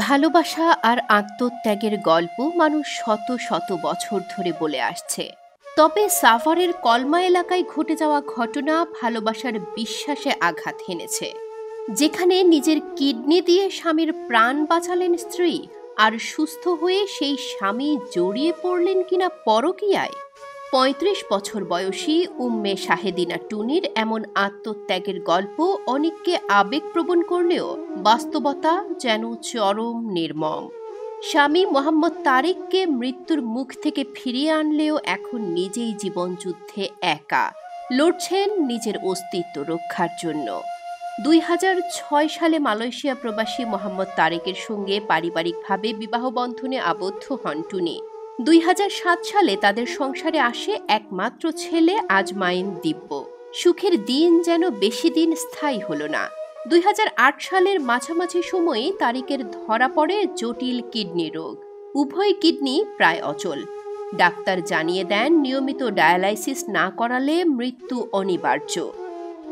ভালোবাসা আর আত্মত্যাগের গল্প মানুষ শত শত বছর ধরে বলে আসছে। তবে সাভারের কলমা এলাকায় ঘটে যাওয়া ঘটনা ভালোবাসার বিশ্বাসে আঘাত হেনেছে। যেখানে নিজের কিডনি দিয়ে স্বামীর প্রাণ বাঁচালেন স্ত্রী, আর সুস্থ হয়ে সেই স্বামী জড়িয়ে পড়লেন কিনা পরকীয়ায়। ৩৫ বছর বয়সী উম্মে শাহেদিনা টুনির এমন আত্মত্যাগের গল্প অনেককে আবেগপ্রবণ করলেও বাস্তবতা যেন চরম নির্মম। স্বামী মোহাম্মদ তারেককে মৃত্যুর মুখ থেকে ফিরিয়ে আনলেও এখন নিজেই জীবনযুদ্ধে একা লড়ছেন নিজের অস্তিত্ব রক্ষার জন্য। ২০০৬ সালে মালয়েশিয়া প্রবাসী মোহাম্মদ তারেকের সঙ্গে পারিবারিকভাবে বিবাহ বন্ধনে আবদ্ধ হন টুনি। ২০০৭ সালে তাদের সংসারে আসে একমাত্র ছেলে আজমাইন দিব্য। সুখের দিন যেন বেশি দিন স্থায়ী হলো না। ২০০৮ সালের মাঝামাঝি সময়ে তারিকের ধরা পড়ে জটিল কিডনি রোগ। উভয় কিডনি প্রায় অচল। ডাক্তার জানিয়ে দেন নিয়মিত ডায়ালাইসিস না করালে মৃত্যু অনিবার্য।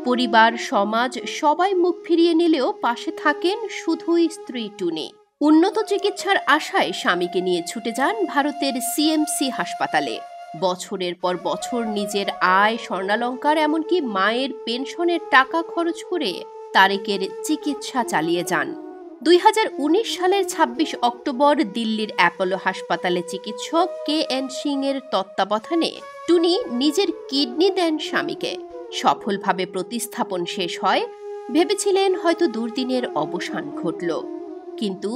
পরিবার, সমাজ সবাই মুখ ফিরিয়ে নিলেও পাশে থাকেন শুধুই স্ত্রী টুনি। উন্নত চিকিৎসার আশায় স্বামীকে নিয়ে ছুটে যান ভারতের সিএমসি হাসপাতালে। বছরের পর বছর নিজের আয়, স্বর্ণালঙ্কার, এমনকি মায়ের পেনশনের টাকা খরচ করে তারেকের চিকিৎসা চালিয়ে যান। ২০১৯ সালের ২৬ অক্টোবর দিল্লির অ্যাপোলো হাসপাতালে চিকিৎসক KN সিং এর তত্ত্বাবধানে টুনি নিজের কিডনি দেন স্বামীকে। সফলভাবে প্রতিস্থাপন শেষ হয়। ভেবেছিলেন হয়তো দুর্দিনের অবসান ঘটল, কিন্তু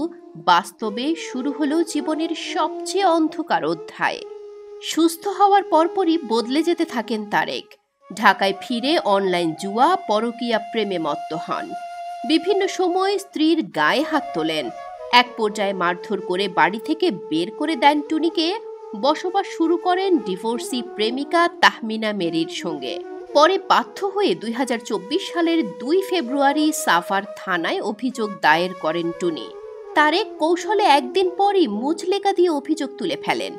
বাস্তবে শুরু হলো জীবনের সবচেয়ে অন্ধকার অধ্যায়। সুস্থ হওয়ার পরপরই বদলে যেতে থাকেন তারেক। ঢাকায় ফিরে অনলাইন জুয়া, পরকীয়া প্রেমে মত্ত হন। বিভিন্ন সময় স্ত্রীর গায়ে হাত তোলেন। এক পর্যায়ে মারধর করে বাড়ি থেকে বের করে দেন টুনিকে। বসবাস শুরু করেন ডিভোর্সি প্রেমিকা তাহমিনা মেরির সঙ্গে। পরে বাধ্য হয়ে ২০২৪ সালের ২ ফেব্রুয়ারি সাভার থানায় অভিযোগ দায়ের করেন টুনি। তারেক কৌশলে একদিন পরই মুচলেকা দিয়ে অভিযোগ তুলে ফেলেন,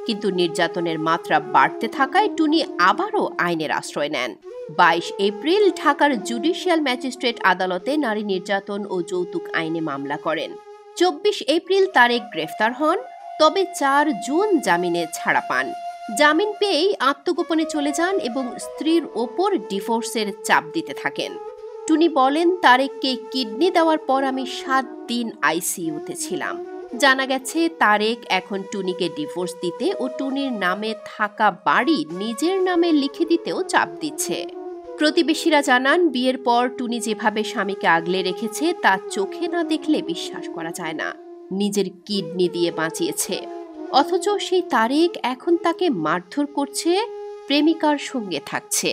কিন্তু নির্যাতনের মাত্রা বাড়তে থাকায় টুনি আবারও আইনের আশ্রয় নেন। ২২ এপ্রিল ঢাকার জুডিশিয়াল ম্যাজিস্ট্রেট আদালতে নারী নির্যাতন ও যৌতুক আইনে মামলা করেন। ২৪ এপ্রিল তারেক গ্রেফতার হন, তবে ৪ জুন জামিনে ছাড়া পান। জামিন পেয়েই আত্মগোপনে চলে যান এবং স্ত্রীর ওপর ডিভোর্সের চাপ দিতে থাকেন। টুনি বলেন, তারেককে কিডনি দেওয়ার পর আমি ৭ দিন আইসিইউতে ছিলাম। জানা গেছে তারেক এখন টুনিকে ডিভোর্স দিতে ও টুনির নামে থাকা বাড়ি নিজের নামে লিখে দিতেও চাপ দিচ্ছে। প্রতিবেশীরা জানান, বিয়ের পর টুনি যেভাবে স্বামীকে আগলে রেখেছে তা চোখে না দেখলে বিশ্বাস করা যায় না। নিজের কিডনি দিয়ে বাঁচিয়েছে, অথচ সেই তারেক এখন তাকে মারধর করছে, প্রেমিকার সঙ্গে থাকছে।